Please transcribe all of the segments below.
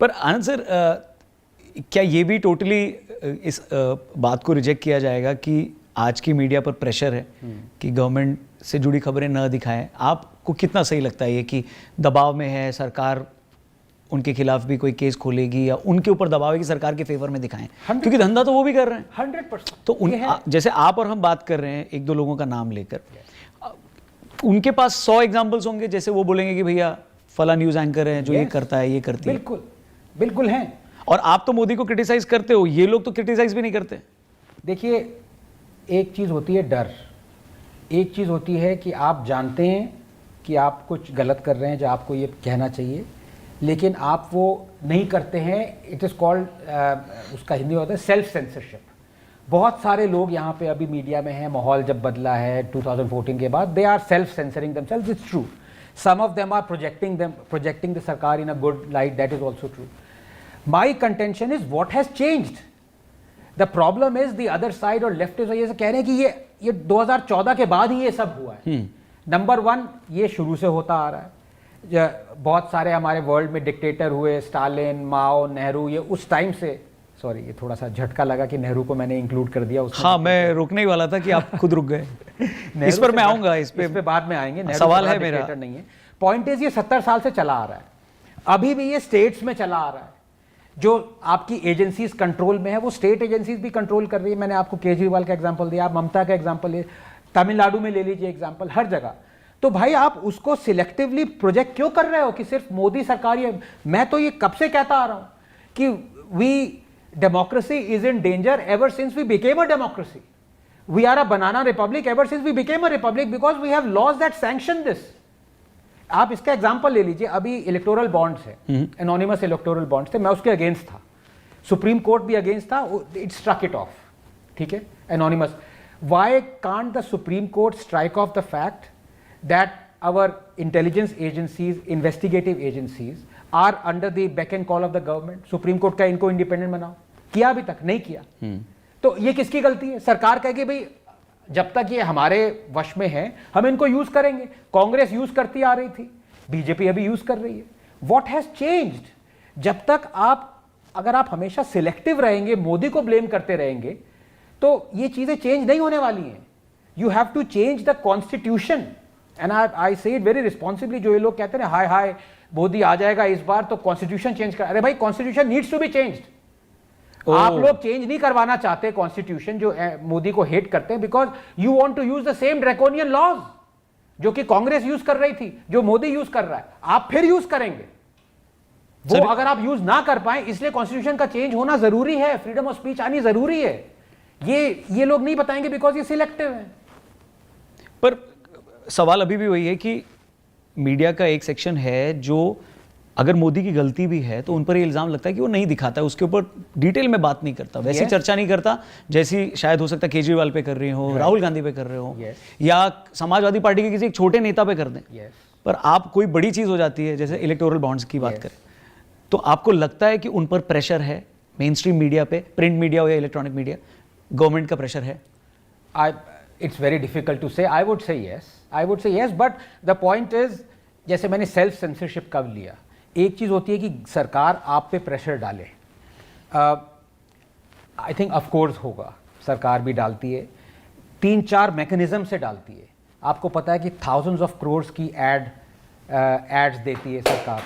पर आनंद सर, क्या ये भी टोटली इस बात को रिजेक्ट किया जाएगा कि आज की मीडिया पर प्रेशर है कि गवर्नमेंट से जुड़ी खबरें न दिखाएं? आपको कितना सही लगता है ये कि दबाव में है सरकार, उनके खिलाफ भी कोई केस खोलेगी या उनके ऊपर दबाव है कि सरकार के फेवर में दिखाएं? क्योंकि धंधा तो वो भी कर रहे हैं 100%। तो जैसे आप और हम बात कर रहे हैं एक दो लोगों का नाम लेकर, उनके पास 100 एग्जाम्पल्स होंगे जैसे वो बोलेंगे कि भैया फला न्यूज एंकर है जो ये करता है, ये करती है। बिल्कुल बिल्कुल है। और आप तो मोदी को क्रिटिसाइज करते हो, ये लोग तो क्रिटिसाइज भी नहीं करते। देखिए, एक चीज़ होती है डर, एक चीज़ होती है कि आप जानते हैं कि आप कुछ गलत कर रहे हैं जो आपको ये कहना चाहिए, लेकिन आप वो नहीं करते हैं। इट इज़ कॉल्ड, उसका हिंदी होता है सेल्फ सेंसरशिप। बहुत सारे लोग यहाँ पे अभी मीडिया में हैं, माहौल जब बदला है 2014 के बाद, they are self censoring themselves, it's true. Some of them are projecting the सरकार in a good light, that is also true. My contention is what has changed. The problem is the other side और leftist ये कह रहे हैं कि ये 2014 के बाद ही ये सब हुआ है। नंबर 1, ये शुरू से होता आ रहा है। बहुत सारे हमारे वर्ल्ड में डिक्टेटर हुए, स्टालिन, माओ, नेहरू, ये उस टाइम से, सॉरी ये थोड़ा सा झटका लगा कि नेहरू को मैंने इंक्लूड कर दिया उसमें। हाँ, मैं रुकने ही वाला था कि आप खुद रुक गए। इस पर मैं आऊंगा, इस पे बाद में आएंगे। सवाल है मेरा, नहीं है। पॉइंट इज ये 70 साल से चला आ रहा है, अभी भी ये स्टेट्स में चला आ रहा है। जो आपकी एजेंसीज कंट्रोल में है वो स्टेट एजेंसीज भी कंट्रोल कर रही है। मैंने आपको केजरीवाल का एग्जांपल दिया, आप ममता का एग्जांपल ले, तमिलनाडु में ले लीजिए एग्जांपल, हर जगह। तो भाई आप उसको सिलेक्टिवली प्रोजेक्ट क्यों कर रहे हो कि सिर्फ मोदी सरकार ही? मैं तो ये कब से कहता आ रहा हूं कि we democracy is in danger ever since we became a democracy. We are a banana republic ever since we became a republic because we have laws that sanction this. आप इसका एग्जांपल ले लीजिए, अभी इलेक्टोरल बॉन्ड्स है, anonymous electoral bonds थे, मैं उसके against था, सुप्रीम कोर्ट भी अगेंस्ट था, इट स्ट्रक इट ऑफ, ठीक है, anonymous. Why can't the supreme court strike off the fact that our intelligence agencies, investigative agencies are under the beck and call of the government? Supreme court का इनको independent बनाओ, किया अभी तक नहीं किया। तो ये किसकी गलती है? सरकार कहे कि भाई जब तक ये हमारे वश में है हम इनको यूज करेंगे। कांग्रेस यूज करती आ रही थी, बीजेपी अभी यूज कर रही है। What has changed? जब तक अगर आप हमेशा सिलेक्टिव रहेंगे, मोदी को ब्लेम करते रहेंगे, तो ये चीजें चेंज नहीं होने वाली हैं। You have to change the constitution. And I say it very responsibly. जो ये लोग कहते हैं हाय हाय मोदी आ जाएगा इस बार तो कॉन्स्टिट्यूशन चेंज कर, अरे भाई constitution needs to be changed. आप लोग चेंज नहीं करवाना चाहते कॉन्स्टिट्यूशन, जो मोदी को हेट करते हैं, because you want to use the same draconian laws जो कि कांग्रेस यूज कर रही थी, जो मोदी यूज कर रहा है, आप फिर यूज करेंगे वो। अगर आप यूज ना कर पाए, इसलिए कॉन्स्टिट्यूशन का चेंज होना जरूरी है, फ्रीडम ऑफ स्पीच आनी जरूरी है। ये लोग नहीं बताएंगे बिकॉज ये सिलेक्टिव है। पर सवाल अभी भी वही है कि मीडिया का एक सेक्शन है जो अगर मोदी की गलती भी है तो उन पर ये इल्जाम लगता है कि वो नहीं दिखाता है, उसके ऊपर डिटेल में बात नहीं करता, वैसी चर्चा नहीं करता जैसी शायद हो सकता है केजरीवाल पे कर रहे हो, राहुल गांधी पे कर रहे हो, या समाजवादी पार्टी के किसी एक छोटे नेता पे कर दें। पर आप कोई बड़ी चीज हो जाती है, जैसे इलेक्टोरल बॉन्ड्स की बात करें, तो आपको लगता है कि उन पर प्रेशर है मेन स्ट्रीम मीडिया पे, प्रिंट मीडिया हो या इलेक्ट्रॉनिक मीडिया, गवर्नमेंट का प्रेशर है? It's very difficult to say. I would say yes, but the point is, जैसे मैंने सेल्फ सेंसरशिप कब लिया, एक चीज होती है कि सरकार आप पे प्रेशर डाले, आई थिंक ऑफ कोर्स होगा, सरकार भी डालती है, 3-4 मैकेनिज्म से डालती है। आपको पता है कि थाउजेंड्स ऑफ करोड़ की एड्स देती है सरकार,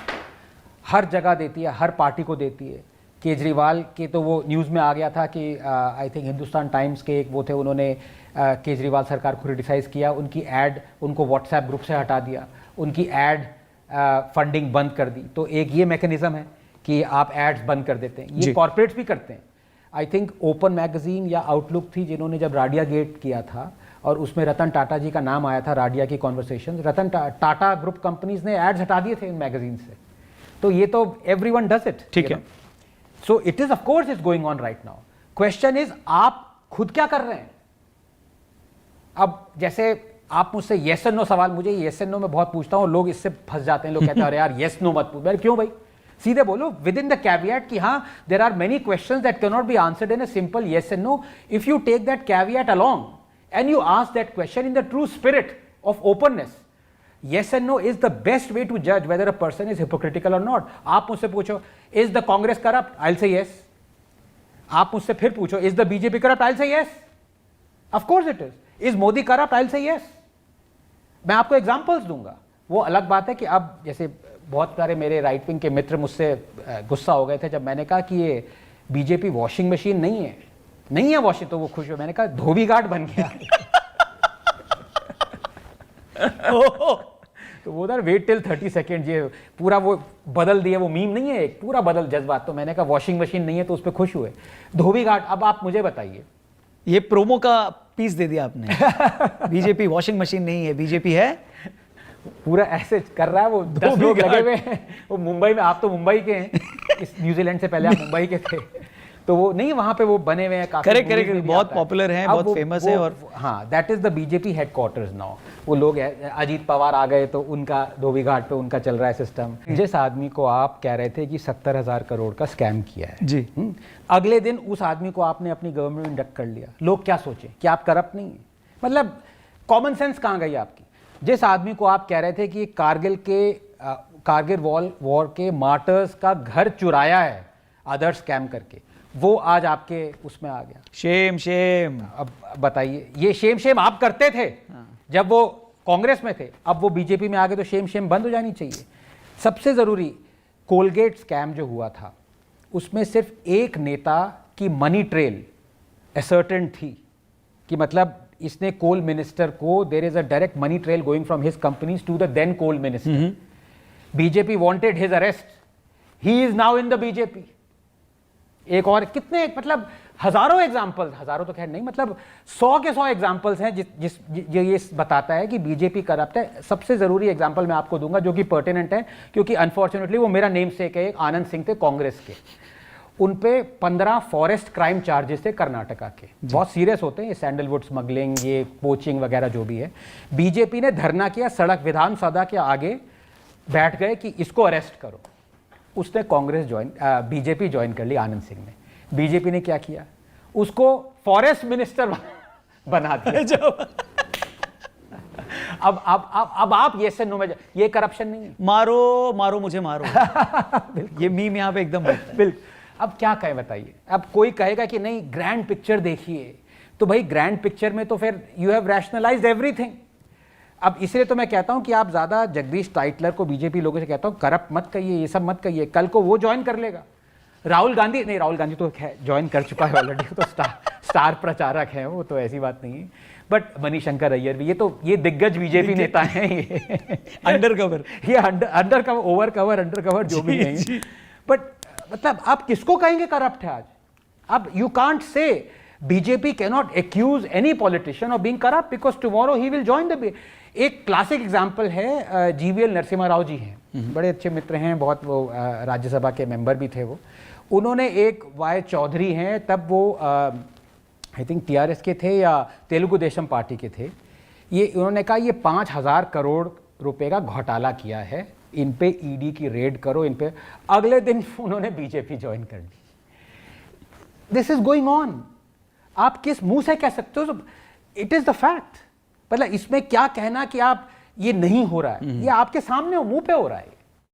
हर जगह देती है, हर पार्टी को देती है। केजरीवाल के तो वो न्यूज़ में आ गया था कि आई थिंक हिंदुस्तान टाइम्स के एक वो थे, उन्होंने केजरीवाल सरकार को क्रिटिसाइज़ किया, उनकी एड उनको व्हाट्सएप ग्रुप से हटा दिया, उनकी एड फंडिंग बंद कर दी। तो एक ये मैकेनिज्म है कि आप एड्स बंद कर देते हैं, ये कॉर्पोरेट्स भी करते हैं। आई थिंक ओपन मैगजीन या आउटलुक थी जिन्होंने जब राडिया गेट किया था और उसमें रतन टाटा जी का नाम आया था, राडिया की conversation, Ratan Tata group companies ने एड्स हटा दिए थे इन मैगजीन से। तो ये तो एवरीवन डज इट, ठीक है। So it is of course is going on right now. Question is आप खुद क्या कर रहे हैं? अब जैसे आप मुझसे येस एंड नो सवाल, मुझे येस एंड नो में बहुत पूछता हूं, लोग इससे फंस जाते हैं, लोग कहते हैं अरे यार येस नो मत पूछ। क्यों भाई? सीधे बोलो विद इन द कैवियट कि हाँ there are many questions that can not be answered in a simple yes and no. If you take that caveat along and you ask that question in the true spirit of openness, yes and no is the best way to judge whether a person is hypocritical or not. आप मुझसे पूछो, is the Congress corrupt? I'll say yes. आप मुझसे फिर पूछो, is the BJP corrupt? I'll say yes. Of course it is. Is Modi corrupt? I'll say yes. मैं आपको examples दूंगा. वो अलग बात है कि अब जैसे बहुत सारे मेरे राइट विंग के मित्र मुझसे गुस्सा हो गए थे जब मैंने कहा कि ये बीजेपी वॉशिंग मशीन नहीं है वॉशिंग, तो वो खुश हुए. मैंने कहा धोबी घाट बन गया. तो वो उधर वेट टिल 30 सेकेंड, ये पूरा वो बदल दिया, वो मीम नहीं है, एक पूरा बदल जज्बात. तो मैंने कहा वॉशिंग मशीन नहीं है तो उस पर खुश हुए. धोबी घाट. अब आप मुझे बताइए, ये प्रोमो का पीस दे दिया आपने. बीजेपी वॉशिंग मशीन नहीं है, बीजेपी है. पूरा ऐसे कर रहा है वो. 10 लोग लगे हुए हैं वो मुंबई में. आप तो मुंबई के हैं, इस न्यूजीलैंड से पहले आप मुंबई के थे. तो वो नहीं, वहां पे वो बने हुए हैं काफी. करेक्ट, बहुत पॉपुलर हैं, बहुत फेमस है. और हाँ, that is the BJP headquarters now. वो लोग अजीत पवार आ गए तो उनका धोबी घाट पे उनका चल रहा है सिस्टम. जिस आदमी को आप कह रहे थे कि 70,000 करोड़ का स्कैम किया है जी, अगले दिन उस आदमी को आपने अपनी गवर्नमेंट में इंडक्ट कर लिया. लोग क्या सोचे कि आप करप्ट नहीं है? मतलब कॉमन सेंस कहाँ गई आपकी? जिस आदमी को आप कह रहे थे कि कारगिल वॉर के मार्टर्स का घर चुराया है अदर स्कैम करके, वो आज आपके उसमें आ गया. शेम. अब बताइए, ये शेम आप करते थे जब वो कांग्रेस में थे, अब वो बीजेपी में आ गए तो शेम बंद हो जानी चाहिए. सबसे जरूरी, कोलगेट स्कैम जो हुआ था उसमें सिर्फ एक नेता की मनी ट्रेल असर्टेन थी कि मतलब इसने कोल मिनिस्टर को, there is a direct money trail going from his companies to the then coal minister. BJP wanted his arrest. He is now in the BJP. एक और कितने, मतलब हजारों एग्जाम्पल्स, हजारों तो खैर नहीं, मतलब 100 के 100 एग्जाम्पल्स हैं जो ये बताता है कि बीजेपी करप्ट है. सबसे जरूरी एग्जाम्पल मैं आपको दूंगा जो कि पर्टिनेंट है, क्योंकि अनफॉर्चुनेटली वो मेरा नेम सेक है. आनंद सिंह थे कांग्रेस के, उन पे 15 फॉरेस्ट क्राइम चार्जेस थे कर्नाटका के. बहुत सीरियस होते हैं ये, सैंडलवुड स्मगलिंग, ये पोचिंग वगैरह जो भी है. बीजेपी ने धरना किया, सड़क विधानसभा के आगे बैठ गए कि इसको अरेस्ट करो. उसने बीजेपी ज्वाइन कर ली आनंद सिंह ने. बीजेपी ने क्या किया? उसको फॉरेस्ट मिनिस्टर बना दिया. अब आप ये से नो में, ये करप्शन नहीं है? मारो मुझे मारो. ये मीम यहाँ पे एकदम बिल्कुल. अब क्या कहे बताइए? अब कोई कहेगा कि नहीं ग्रैंड पिक्चर देखिए, तो भाई ग्रैंड पिक्चर में तो फिर यू हैव रैशनलाइज्ड एवरीथिंग. अब इसलिए तो मैं कहता हूं कि आप ज्यादा जगदीश टाइटलर को बीजेपी लोगों से कहता हूं करप्ट मत कहिए, ये सब मत कहिए. कल को वो ज्वाइन कर लेगा. राहुल गांधी तो ज्वाइन कर चुका है ऑलरेडी, तो स्टार प्रचारक है वो, तो ऐसी बात नहीं है. बट मनीशंकर अय्यर भी, ये दिग्गज बीजेपी नेता हैं. ये अंडर कवर, ये under cover, over cover, under cover जो भी है. बट मतलब आप किसको कहेंगे करप्ट है आज? अब you can't say BJP cannot accuse any politician of being corrupt because tomorrow he will join the. एक क्लासिक एग्जांपल है, जीवीएल नरसिम्हा राव जी हैं, बड़े अच्छे मित्र हैं, बहुत वो राज्यसभा के मेंबर भी थे. वो उन्होंने एक वाई चौधरी हैं, तब वो आई थिंक टीआरएस के थे या तेलुगु देशम पार्टी के थे. ये उन्होंने कहा ये 5,000 करोड़ रुपए का घोटाला किया है, इन पे ईडी की रेड करो, इन पे. अगले दिन उन्होंने बीजेपी ज्वाइन कर ली. This is going on. आप किस मुंह से कह सकते हो? It is the fact. मतलब इसमें क्या कहना कि आप ये नहीं हो रहा है, ये आपके सामने मुंह पे हो रहा है.